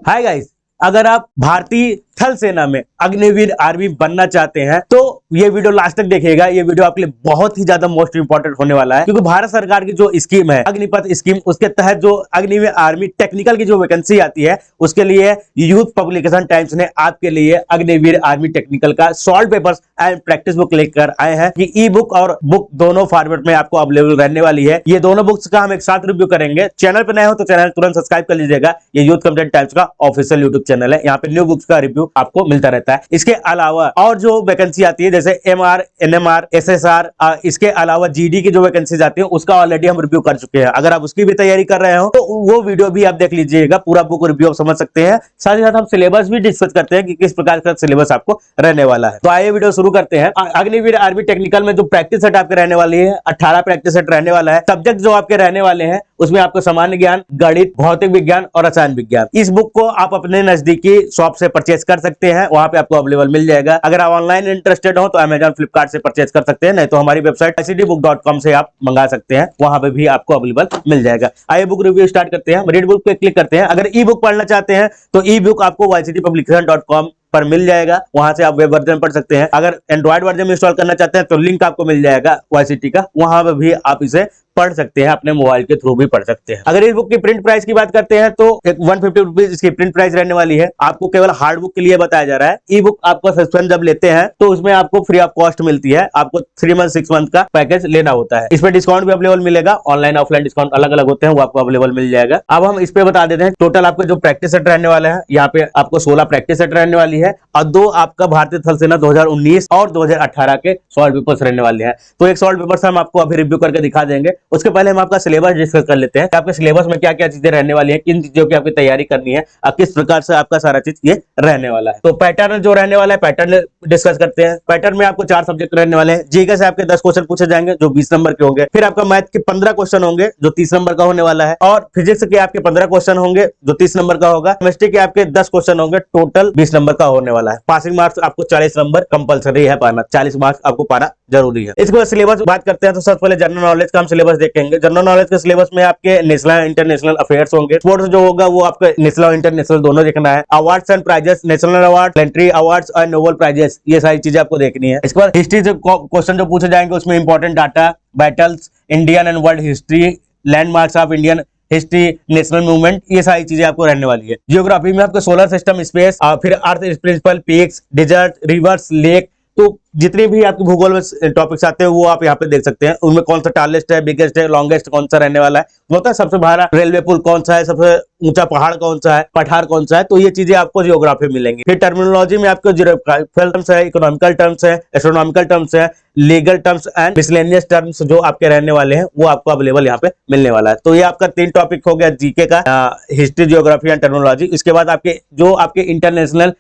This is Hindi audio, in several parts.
हाय गाइस, अगर आप भारतीय थल सेना में अग्निवीर आर्मी बनना चाहते हैं तो ये वीडियो लास्ट तक देखिएगा। ये वीडियो आपके लिए बहुत ही ज्यादा मोस्ट इंपॉर्टेंट होने वाला है, क्योंकि भारत सरकार की जो स्कीम है अग्निपथ स्कीम, उसके तहत जो अग्निवीर आर्मी टेक्निकल की जो वैकेंसी आती है उसके लिए यूथ पब्लिकेशन टाइम्स ने आपके लिए अग्निवीर आर्मी टेक्निकल का solve papers and practice book लेकर आए हैं कि ई बुक और बुक दोनों फॉर्मेट में आपको अवेलेबल रहने वाली है। ये दोनों बुक्स का हम एक साथ रिव्यू करेंगे। चैनल पर नए हो तो चैनल तुरंत सब्सक्राइब कर लीजिएगा। ये यूथ कंटेंट टाइम्स का ऑफिशियल यूट्यूब चैनल है, यहाँ पे न्यू बुक्स का रिव्यू आपको मिलता रहता है। इसके अलावा और जो वैकेंसी आती है जैसे एमआर, एनएमआर, एसएसआर, इसके अलावा जीडी की जो वैकेंसीज आती है उसका ऑलरेडी हम रिव्यू कर चुके हैं। अगर आप उसकी भी तैयारी कर रहे हो तो वो वीडियो भी आप देख लीजिएगा, पूरा बुक रिव्यू आप समझ सकते हैं। साथ ही साथ हम सिलेबस भी डिस्कस करते हैं कि किस प्रकार का सिलेबस आपको रहने वाला है। तो आइए वीडियो शुरू करते हैं। अग्निवीर आर्मी टेक्निकल में जो प्रैक्टिस सेट आपके रहने वाली है 18 प्रैक्टिस सेट रहने वाला है। सब्जेक्ट जो आपके रहने वाले हैं उसमें आपको सामान्य ज्ञान, गणित, भौतिक विज्ञान और रसायन विज्ञान। इस बुक को आप अपने नजदीकी शॉप से परचेज कर सकते हैं, वहां पे आपको अवेलेबल मिल जाएगा। अगर आप ऑनलाइन इंटरेस्टेड हो तो अमेजॉन, फ्लिपकार्ट से परचेज कर सकते हैं, नहीं तो हमारी वेबसाइट icdbook.com से आप मंगा सकते हैं, वहां पे भी आपको अवेलेबल मिल जाएगा। आइए बुक रिव्यू स्टार्ट करते हैं। रीड बुक पे क्लिक करते हैं। अगर ई बुक पढ़ना चाहते हैं तो ई बुक आपको icdpublication.com पर मिल जाएगा, वहां से आप वेब वर्जन पढ़ सकते हैं। अगर एंड्रॉइड वर्जन में इंस्टॉल करना चाहते हैं तो लिंक आपको मिल जाएगा YCT का, वहां पर भी आप इसे पढ़ सकते हैं, अपने मोबाइल के थ्रू भी पढ़ सकते हैं। अगर इस बुक की प्रिंट प्राइस की बात करते हैं तो 150 रुपीज इसकी प्रिंट प्राइस रहने वाली है। आपको केवल हार्ड बुक के लिए बताया जा रहा है। ई बुक आपको सब्सक्रिप्शन जब लेते हैं तो उसमें आपको फ्री ऑफ कॉस्ट मिलती है। आपको 3 मंथ 6 मंथ का पैकेज लेना होता है। इसमें डिस्काउंट भी अवेलेबल मिलेगा, ऑनलाइन ऑफलाइन डिस्काउंट अलग अलग होते हैं, वो आपको अवेलेबल मिल जाएगा। अब हम इस पे बता देते हैं टोटल आपको जो प्रैक्टिस सेट रहने वाले हैं। यहाँ पे आपको 16 प्रैक्टिस सेट रहने वाली है और 2 आपका भारतीय थल सेना 2019 और 2018 के सॉल्व पेपर्स रहने वाले हैं। तो एक सॉल्व पेपर्स हम आपको अभी रिव्यू करके दिखा देंगे। उसके पहले हम आपका सिलेबस डिस्कस कर लेते हैं कि आपके सिलेबस में क्या क्या चीजें रहने वाली है, किन चीजों की आपकी तैयारी करनी है और किस प्रकार से आपका सारा चीज ये रहने वाला है। तो पैटर्न जो रहने वाला है, पैटर्न डिस्कस करते हैं। पैटर्न में आपको 4 सब्जेक्ट रहने वाले हैं। जीके से आपके 10 क्वेश्चन पूछे जाएंगे जो 20 नंबर के होंगे। फिर आपका मैथ के 15 क्वेश्चन होंगे जो 30 नंबर का होने वाला है, और फिजिक्स के आपके 15 क्वेश्चन होंगे जो 30 नंबर का होगा। केमिस्ट्री के आपके 10 क्वेश्चन होंगे, टोटल 20 नंबर का होने वाला है। पासिंग मार्क्स आपको 40 नंबर कंपलसरी है पाना, 40 मार्क्स आपको पाना जरूरी है। इसके बाद सिलेबस बात करते हैं तो सबसे पहले जनरल नॉलेज का हम सिलेबस देखेंगे। जनरल नॉलेज के सिलेबस में आपके नेशनल इंटरनेशनल अफेयर्स होंगे। स्पोर्ट्स जो होगा वो आपका नेशनल और इंटरनेशनल दोनों देखना है। Awards and prizes, national award, planetary awards और नोबेल प्राइजेस, ये सारी चीजें आपको देखनी है। इसके बाद हिस्ट्री से क्वेश्चन जो पूछे जाएंगे उसमें important data, battles, Indian and world history, landmarks of Indian history, national movement, ये सारी चीजें आपको रहने वाली है। जियोग्राफी में आपको सोलर सिस्टम, स्पेस, फिर earth principal, peaks, desert, rivers, lake, तो जितने भी आपके भूगोल में टॉपिक्स आते हैं वो आप यहाँ पे देख सकते हैं। उनमें कौन सा टालेस्ट है, बिगेस्ट है, लॉन्गेस्ट कौन सा रहने वाला है, वो तो सबसे बड़ा रेलवे पुल कौन सा है, सबसे ऊंचा पहाड़ कौन सा है, पठार कौन सा है, तो ये चीजें आपको जियोग्राफी में मिलेंगी। फिर टर्मिनोलॉजी में आपको जियोग्राफिकल टर्म्स है, इकोनॉमिकल टर्म्स है, एस्ट्रोनॉमिकल टर्म्स है, legal terms and miscellaneous terms जो आपके रहने वाले हैं वो आपको अवेलेबल यहाँ पे मिलने वाला है। तो ये आपका 3 टॉपिक हो गया जीके का, हिस्ट्री, जियोग्राफी एंड टर्मिनोलॉजी। इसके बाद आपके जो आपके इंटरनेशनल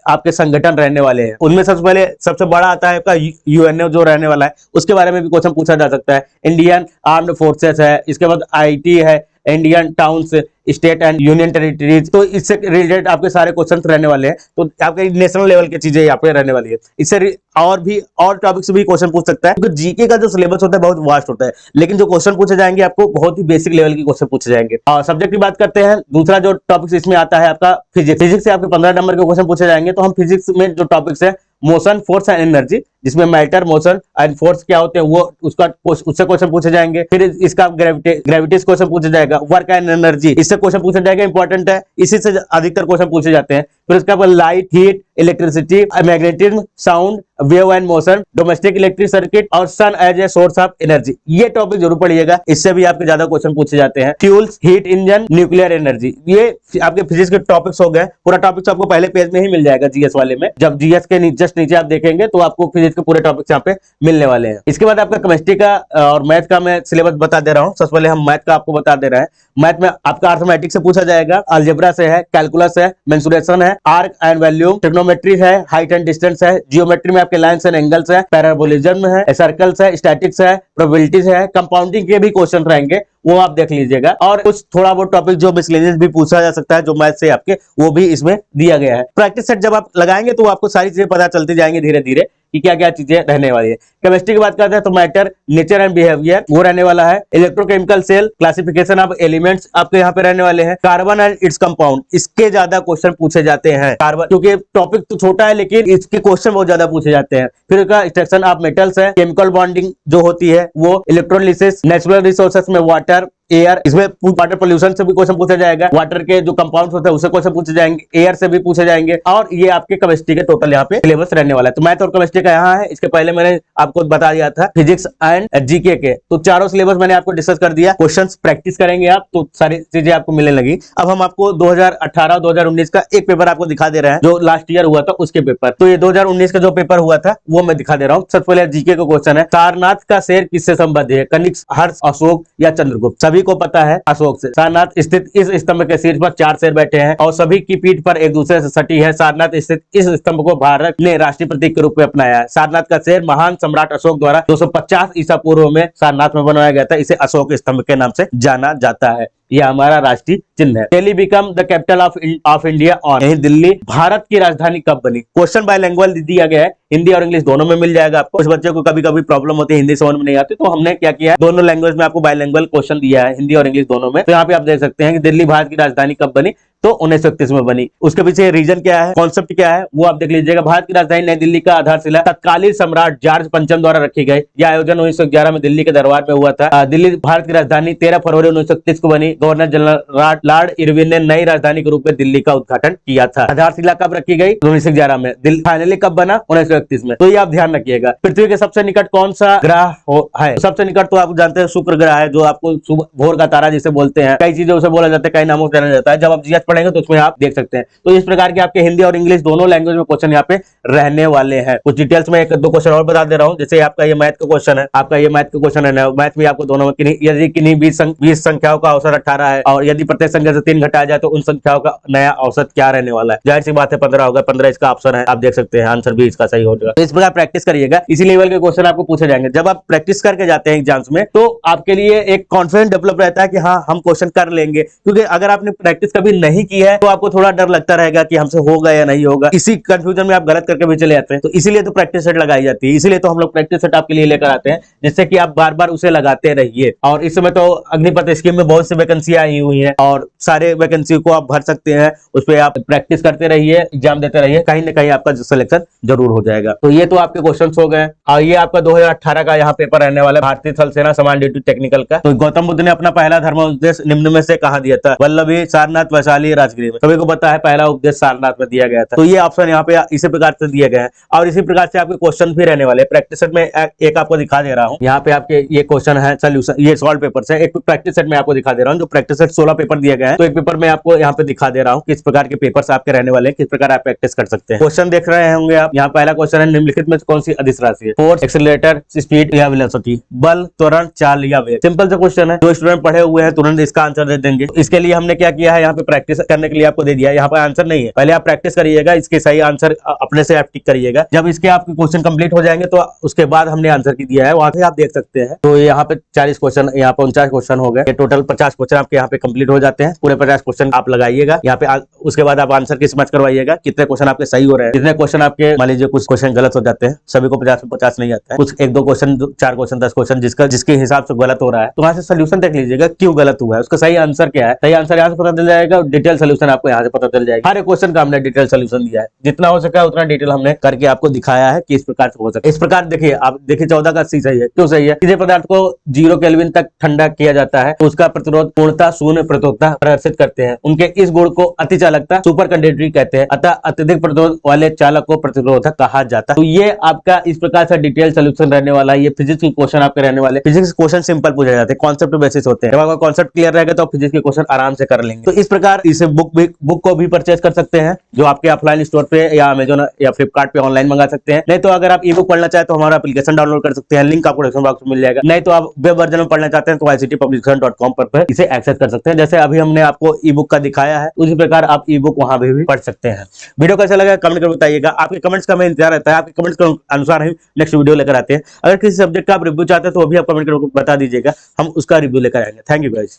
आपके संगठन रहने वाले हैं उनमें सबसे पहले सबसे बड़ा आता है आपका यूएनओ जो रहने वाला है, उसके बारे में भी क्वेश्चन पूछा जा सकता है। इंडियन आर्म्ड फोर्सेस है, इसके बाद आईटी है, Indian towns, state and union territories, तो इससे रिलेटेड आपके सारे क्वेश्चन रहने वाले हैं। तो आपके नेशनल लेवल की चीजें यहाँ पे रहने वाली है। इससे और टॉपिक से भी क्वेश्चन पूछ सकता है, क्योंकि जीके का जो सिलेबस होता है बहुत वास्ट होता है, लेकिन जो क्वेश्चन पूछे जाएंगे आपको बहुत ही बेसिक लेवल के क्वेश्चन पूछे जाएंगे। और सब्जेक्ट की बात करते हैं, दूसरा जो टॉपिक इसमें आता है आपका फिजिक्स। फिजिक्स से आपके 15 नंबर के क्वेश्चन पूछे जाएंगे। तो हम फिजिक्स में जो टॉपिक्स है, मोशन, फोर्स एंड एनर्जी, जिसमें मैटर, मोशन एंड फोर्स क्या होते हैं वो उससे क्वेश्चन पूछे जाएंगे। फिर इसका ग्रेविटी क्वेश्चन पूछा जाएगा। वर्क एंड एनर्जी, इससे क्वेश्चन पूछा जाएगा, इंपॉर्टेंट है, इसी से अधिकतर क्वेश्चन पूछे जाते हैं। फिर इसका light, heat, electricity, magnetism, sound, wave and motion, domestic electric circuit और sun as a source of energy, ये टॉपिक जरूर पढ़िएगा, इससे भी आपके ज्यादा क्वेश्चन पूछे जाते हैं। Fuels, heat engine, nuclear energy, ये आपके फिजिक्स के टॉपिक्स हो गए। पूरा टॉपिक्स आपको पहले पेज में ही मिल जाएगा जीएस वाले में। जब जीएस के जस्ट नीचे आप देखेंगे तो आपको फिजिक्स के पूरे टॉपिक्स यहाँ पे मिलने वाले हैं। इसके बाद आपका केमिस्ट्री का और मैथ का मैं सिलेबस बता दे रहा हूँ। सबसे पहले हम मैथ का आपको बता दे रहे हैं। मैथ में आपका अर्थमेटिक से पूछा जाएगा, अलजेब्रा से है, कैलकुलस है, मेंसुरेशन है, आर्क एंड वैल्यूम, ट्रिग्नोमेट्री है, हाइट एंड डिस्टेंस है, जियोमेट्री में आपके लाइन्स एंड एंगल्स है, पैराबोलिज्म है, सर्कल्स है, स्टैटिक्स है, प्रोबेबिलिटीज है, कंपाउंडिंग के भी क्वेश्चन रहेंगे, वो आप देख लीजिएगा। और कुछ थोड़ा बहुत टॉपिक जो मिसलेनियस भी पूछा जा सकता है जो मैथ से आपके, वो भी इसमें दिया गया है। प्रैक्टिस सेट जब आप लगाएंगे तो आपको सारी चीजें पता चलती जाएंगी धीरे धीरे कि क्या क्या चीजें रहने वाली है। केमिस्ट्री की बात करते हैं तो मैटर, नेचर एंड बिहेवियर वो रहने वाला है। Electrochemical cell, classification of elements आपके यहाँ पे रहने वाले हैं। कार्बन एंड इट्स कंपाउंड, इसके ज्यादा क्वेश्चन पूछे जाते हैं। कार्बन, क्योंकि टॉपिक तो छोटा है लेकिन इसके क्वेश्चन बहुत ज्यादा पूछे जाते हैं। फिर इसका एक्सट्रैक्शन ऑफ मेटल्स है, केमिकल बॉन्डिंग जो होती है वो, इलेक्ट्रोलिसिस, नेचुरल रिसोर्सेस में वाटर, एयर, इसमें वाटर पोल्यूशन से भी क्वेश्चन पूछा जाएगा, वाटर के जो कंपाउंड्स होते हैं उससे क्वेश्चन पूछे जाएंगे, एयर से भी पूछे जाएंगे। और ये आपके केमिस्ट्री के टोटल यहाँ पे सिलेबस रहने वाला है। तो मैथ और केमिस्ट्री का यहाँ है। इसके पहले मैंने आपको बता दिया था फिजिक्स एंड जीके के, तो चारों सिलेबस मैंने आपको डिस्कस कर दिया। क्वेश्चंस प्रैक्टिस करेंगे आप तो सारी चीजें आपको मिलने लगी। अब हम आपको 2018 2019 का एक पेपर आपको दिखा दे रहे हैं जो लास्ट ईयर हुआ था उसके पेपर। तो ये 2019 का जो पेपर हुआ था वो मैं दिखा दे रहा हूँ। सबसे पहले जीके का क्वेश्चन है, सारनाथ का शेर किससे संबद्ध है? कनिष्क, हर्ष, अशोक या चंद्रगुप्त? सभी को पता है अशोक से। सारनाथ स्थित इस स्तंभ के शीर्ष पर 4 शेर बैठे हैं और सभी की पीठ पर एक दूसरे से सटी है। सारनाथ स्थित इस स्तंभ को भारत ने राष्ट्रीय प्रतीक के रूप में अपनाया है। सारनाथ का शेर महान सम्राट अशोक द्वारा 250 ईसा पूर्व में सारनाथ में बनवाया गया था। इसे अशोक स्तंभ के नाम से जाना जाता है। यह हमारा राष्ट्रीय चिन्ह है। Delhi become the capital of India on, यही दिल्ली भारत की राजधानी कब बनी? क्वेश्चन बायलैंग्वेज दिया गया है, हिंदी और इंग्लिश दोनों में मिल जाएगा आपको। कुछ बच्चों को कभी कभी प्रॉब्लम होती है, हिंदी समझ में नहीं आती, तो हमने क्या किया है, दोनों लैंग्वेज में आपको बायलैंग्वेज क्वेश्चन दिया है, हिंदी और इंग्लिश दोनों में। तो यहाँ पे आप देख सकते हैं कि दिल्ली भारत की राजधानी कब बनी, तो 1931 में बनी। उसके पीछे रीजन क्या है, कॉन्सेप्ट क्या है, वो आप देख लीजिएगा। भारत की राजधानी नई दिल्ली का आधारशिला तत्कालीन सम्राट जॉर्ज पंचम द्वारा रखी गई। यह आयोजन 1911 में दिल्ली के दरबार में हुआ था। दिल्ली भारत की राजधानी 13 फरवरी 1931 को बनी। गवर्नर जनरल लॉर्ड इरविन ने नई राजधानी के रूप में दिल्ली का उद्घाटन किया था। आधारशिला कब रखी गई? 1911 में। दिल्ली फाइनली कब बना? 1931 में। तो ये आप ध्यान रखिएगा। पृथ्वी के सबसे निकट कौन सा ग्रह है? तो सबसे निकट तो आप जानते हैं शुक्र ग्रह है, जो आपको भोर का तारा जिसे बोलते हैं। कई चीजें उसे बोला जाता है, कई नामों से जाना जाता है। जब आप जीएस पढ़ेंगे तो उसमें आप देख सकते हैं। तो इस प्रकार के आपके हिंदी और इंग्लिश दोनों लैंग्वेज में क्वेश्चन यहाँ पे रहने वाले हैं। कुछ डिटेल्स में एक दो क्वेश्चन और बता दे रहा हूँ। जैसे आपका ये मैथ का क्वेश्चन है, आपका ये मैथ का क्वेश्चन है। मैथ भी आपको दोनों में यदि किन्हीं 20 संख्याओं का औसत 18 है और यदि प्रत्येक संख्या से 3 घटाया जाए तो उन संख्याओं का नया औसत क्या रहने वाला है? जाहिर सी बात है 15 होगा। 15 इसका ऑप्शन है, आप देख सकते हैं। आंसर भी इसका सही हो जाएगा। तो इस प्रकार प्रैक्टिस करिएगा। इसी लेवल के क्वेश्चन आपको पूछे जाएंगे। जब आप प्रैक्टिस करके जाते हैं एग्जाम्स में तो आपके लिए एक कॉन्फिडेंस डेवलप रहता है कि हाँ हम क्वेश्चन कर लेंगे। क्योंकि अगर आपने प्रैक्टिस कभी नहीं की है तो आपको थोड़ा डर लगता रहेगा कि हमसे होगा या नहीं होगा। इसी कंफ्यूजन में आप गलत करके भी चले जाते हैं। तो इसीलिए तो प्रैक्टिस सेट लगाई जाती है। इसीलिए तो हम लोग प्रैक्टिस सेट आपके लिए लेकर आते हैं, जिससे कि आप बार बार उसे लगाते रहिए। और इस समय तो अग्निपथ स्कीम में बहुत सी वैकेंसी आई हुई है और सारे वैकेंसी को आप भर सकते हैं। उस पर आप प्रैक्टिस करते रहिए, एग्जाम देते रहिए, कहीं ना कहीं आपका सिलेक्शन जरूर हो जाएगा। तो ये तो आपके क्वेश्चन हो गए। और ये आपका 2018 का यहाँ पेपर रहने वाला है, भारतीय थल सेना समान ड्यूटी टेक्निकल का। तो गौतम बुद्ध ने अपना पहला धर्म उपदेश निम्न में से कहा दिया था? वल्लभी, सारनाथ, वैशाली, राजगीर में। सभी को पता है पहला उपदेश सारनाथ में दिया गया था। तो ये ऑप्शन यहाँ पे इसी प्रकार से दिए गए हैं और इसी प्रकार से आपके क्वेश्चन भी रहने वाले। प्रैक्टिस सेट में एक आपको दिखा दे रहा हूँ। यहाँ पे आपके ये क्वेश्चन है सोल्यूशन, ये सॉल्व पेपर से। एक प्रैक्टिस सेट में आपको दिखा दे रहा हूँ। जो प्रैक्टिस सेट 16 पेपर दिए गए हैं, तो एक पेपर में आपको यहाँ पे दिखा दे रहा हूँ किस प्रकार के पेपर्स आपके रहने वाले हैं, किस प्रकार आप प्रैक्टिस कर सकते हैं। क्वेश्चन देख रहे होंगे आप। यहाँ पहला क्वेश्चन है, निम्नलिखित में कौन सी अदिश राशि है? फोर्स, एक्सीलरेटर, स्पीड या वेलोसिटी? बल, त्वरण, चाल या वेग? सिंपल सा क्वेश्चन है। जो स्टूडेंट पढ़े हुए हैं तुरंत इसका आंसर दे देंगे। इसके लिए हमने क्या किया है, यहाँ पे प्रैक्टिस करने के लिए आपको दे दिया। यहाँ पे आंसर नहीं है, पहले आप प्रैक्टिस करिएगा, इसके सही आंसर अपने से आप टिक करिएगा। जब इसके आपके क्वेश्चन कंप्लीट हो जाएंगे तो उसके बाद हमने आंसर की दिया है, वहां से आप देख सकते हैं। तो यहाँ पे 40 क्वेश्चन, यहाँ पे 49 क्वेश्चन हो गए। टोटल 50 क्वेश्चन आपके यहाँ पे कंप्लीट हो जाते हैं। पूरे 50 क्वेश्चन आप लगाइएगा यहाँ पे। उसके बाद आप आंसर की समझ करवाइएगा कितने क्वेश्चन आपके सही हो रहे हैं। कितने क्वेश्चन आपके, मान लीजिए कुछ क्वेश्चन गलत हो जाते हैं, सभी को 50 में 50 नहीं आता है। कुछ 1-2 क्वेश्चन, 4 क्वेश्चन, 10 क्वेश्चन जिसके हिसाब से गलत हो रहा है, तो वहां से सोल्यूशन देख लीजिएगा क्यों गलत हुआ है, उसका सही आंसर क्या है। सही आंसर यहाँ से पता चल जाएगा, डिटेल सोल्यूशन आपको यहाँ से पता चल जाएगा। हर एक क्वेश्चन का हमने डिटेल सोल्यूशन दिया है, जितना हो सका उतना डिटेल हमने करके आपको दिखाया है कि इस प्रकार से हो सके। इस प्रकार देखिए, आप देखिए 14 का सी सही है। क्यों सही है? किसी पदार्थ को 0 केल्विन तक ठंडा किया जाता है तो उसका प्रतिरोध पूर्णतः शून्य प्रतिरोधकता प्रदर्शित करते हैं। उनके इस गुण को अति चालकता, सुपर कंडक्टिविटी कहते हैं। अतः अत्यधिक प्रतिरोध वाले चालक को प्रतिरोधक कहा जाता है। तो ये आपका इस प्रकार से डिटेल सोल्यूशन रहने वाला है। ये फिजिक्स के क्वेश्चन आपके रहने वाले। फिजिक्स के क्वेश्चन सिंपल पूछे जाते हैं, कॉन्सेप्ट बेसिस होते हैं। जब आपका कॉन्सेप्ट क्लियर रहेगा तो फिजिक्स के क्वेश्चन आराम से कर लेंगे। तो इस प्रकार इस बुक को भी परचेज कर सकते हैं, जो आपके ऑफलाइन स्टोर पे या अमेजोन या फ्लिपकार्ट पे ऑनलाइन मंगा सकते हैं। नहीं तो अगर आप ई बुक पढ़ना चाहे तो हमारा एप्लीकेशन डाउनलोड कर सकते हैं, लिंक आपको डिस्क्रिप्शन बॉक्स में मिल जाएगा। नहीं तो आप वेब वर्जन में पढ़ना चाहते हैं तो ictpublication.com पर इसे एक्सेस कर सकते हैं। जैसे अभी हमने आपको ई बुक का दिखाया है, उसी प्रकार आप ई बुक वहां भी पढ़ सकते हैं। वीडियो कैसा लगा कमेंट कर बताइएगा। आपके कमेंट्स का हमें इंतजार रहता है। आपके कमेंट्स के अनुसार हम नेक्स्ट वीडियो लेकर आते हैं। अगर किसी सब्जेक्ट का आप रिव्यू चाहते हैं तो वो भी आप कमेंट करके बता दीजिएगा, हम उसका रिव्यू लेकर आएंगे। Thank you guys.